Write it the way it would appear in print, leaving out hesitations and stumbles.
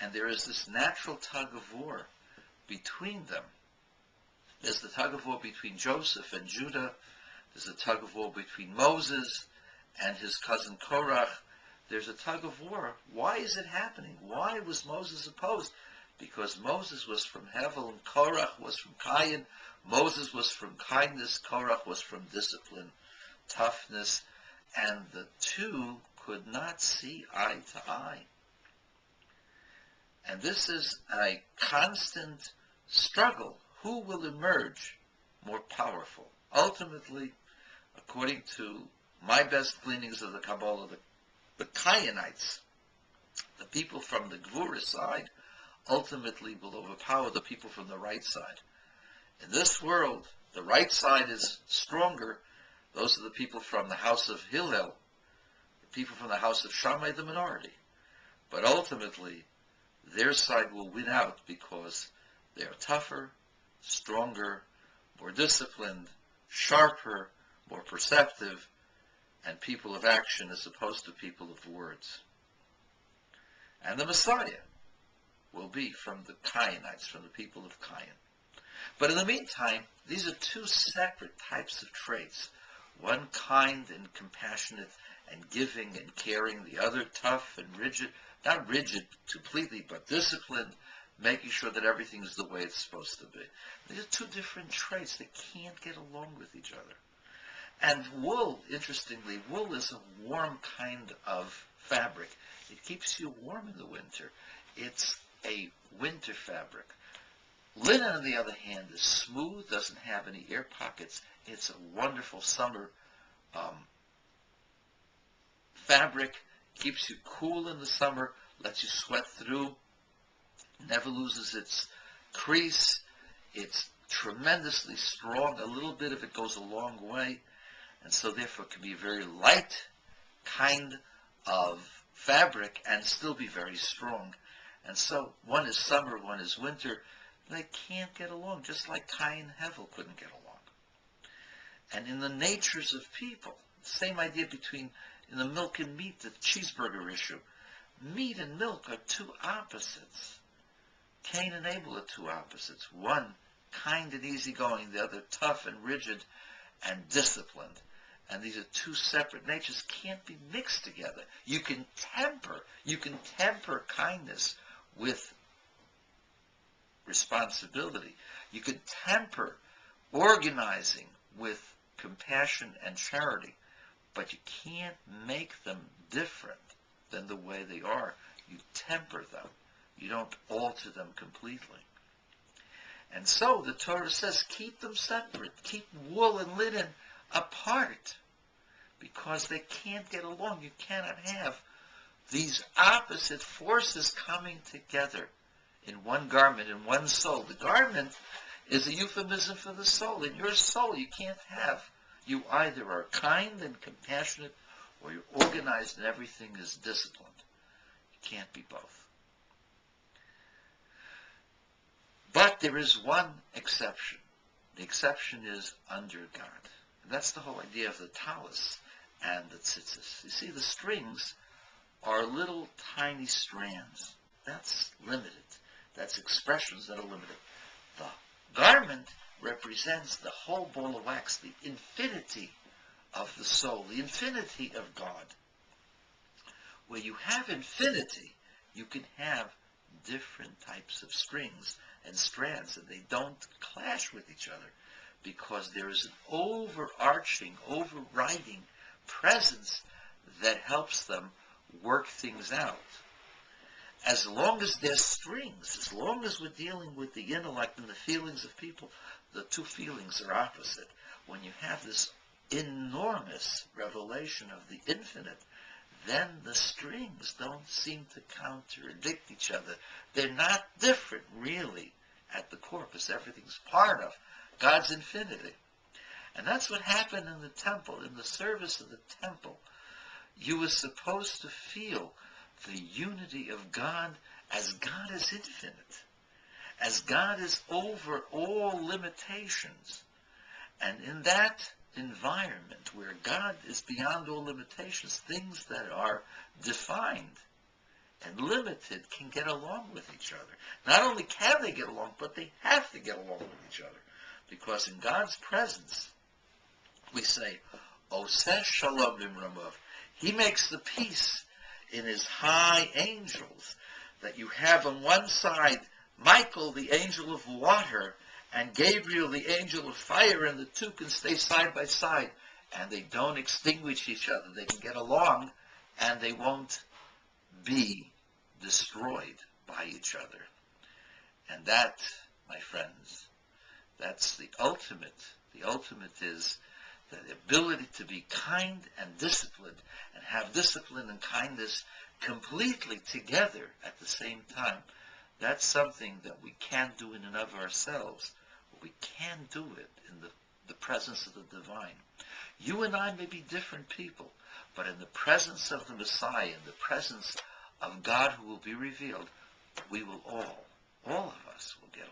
And there is this natural tug of war between them. There's the tug of war between Joseph and Judah. There's a tug of war between Moses and his cousin Korach. There's a tug of war. Why is it happening? Why was Moses opposed? Because Moses was from Hevel and Korach was from Cain. Moses was from kindness, Korach was from discipline, toughness, and the two could not see eye to eye. And this is a constant struggle. Who will emerge more powerful? Ultimately, according to my best gleanings of the Kabbalah, the Cainites, the people from the Gvura side, ultimately will overpower the people from the right side. In this world, the right side is stronger. Those are the people from the house of Hillel, the people from the house of Shammai, the minority. But ultimately, their side will win out because they are tougher, stronger, more disciplined, sharper, more perceptive, and people of action as opposed to people of words. And the Messiah will be from the Cainites, from the people of Cain. But in the meantime, these are two separate types of traits. One kind and compassionate and giving and caring, the other tough and rigid, not rigid completely, but disciplined, making sure that everything is the way it's supposed to be. These are two different traits that can't get along with each other. And wool, interestingly, wool is a warm kind of fabric. It keeps you warm in the winter. It's a winter fabric. Linen, on the other hand, is smooth, doesn't have any air pockets. It's a wonderful summer fabric, keeps you cool in the summer, lets you sweat through, never loses its crease. It's tremendously strong. A little bit of it goes a long way, and so therefore it can be a very light kind of fabric and still be very strong. And so one is summer, one is winter. They can't get along, just like Cain and Hevel couldn't get along. And in the natures of people, same idea between in the milk and meat, the cheeseburger issue. Meat and milk are two opposites. Cain and Abel are two opposites. One kind and easygoing, the other tough and rigid and disciplined. And these are two separate natures, can't be mixed together. You can temper kindness with responsibility. You can temper organizing with compassion and charity, but you can't make them different than the way they are. You temper them. You don't alter them completely. And so the Torah says, keep them separate. Keep wool and linen apart, because they can't get along. You cannot have these opposite forces coming together in one garment, in one soul. The garment is a euphemism for the soul. In your soul, you can't have. You either are kind and compassionate, or you're organized and everything is disciplined. You can't be both. But there is one exception. The exception is under God. And that's the whole idea of the Talus and the tzitzis. You see, the strings are little tiny strands. That's limited. That's expressions that are limited. The garment represents the whole ball of wax, the infinity of the soul, the infinity of God. Where you have infinity, you can have different types of strings and strands, and they don't clash with each other, because there is an overarching, overriding presence that helps them work things out. As long as there's strings, as long as we're dealing with the intellect and the feelings of people, the two feelings are opposite. When you have this enormous revelation of the infinite, then the strings don't seem to contradict each other. They're not different, really, at the core, because everything's part of God's infinity. And that's what happened in the temple, in the service of the temple. You were supposed to feel the unity of God as God is infinite, as God is over all limitations. And in that environment where God is beyond all limitations, things that are defined and limited can get along with each other. Not only can they get along, but they have to get along with each other. Because in God's presence, we say, O Sash Shalom Bimramav. He makes the peace in his high angels, that you have on one side Michael, the angel of water, and Gabriel, the angel of fire, and the two can stay side by side, and they don't extinguish each other. They can get along, and they won't be destroyed by each other. And that, my friends, that's the ultimate. The ultimate is the ability to be kind and disciplined, and have discipline and kindness completely together at the same time. That's something that we can't do in and of ourselves. We can do it in the presence of the divine. You and I may be different people, but in the presence of the Messiah, in the presence of God who will be revealed, we will all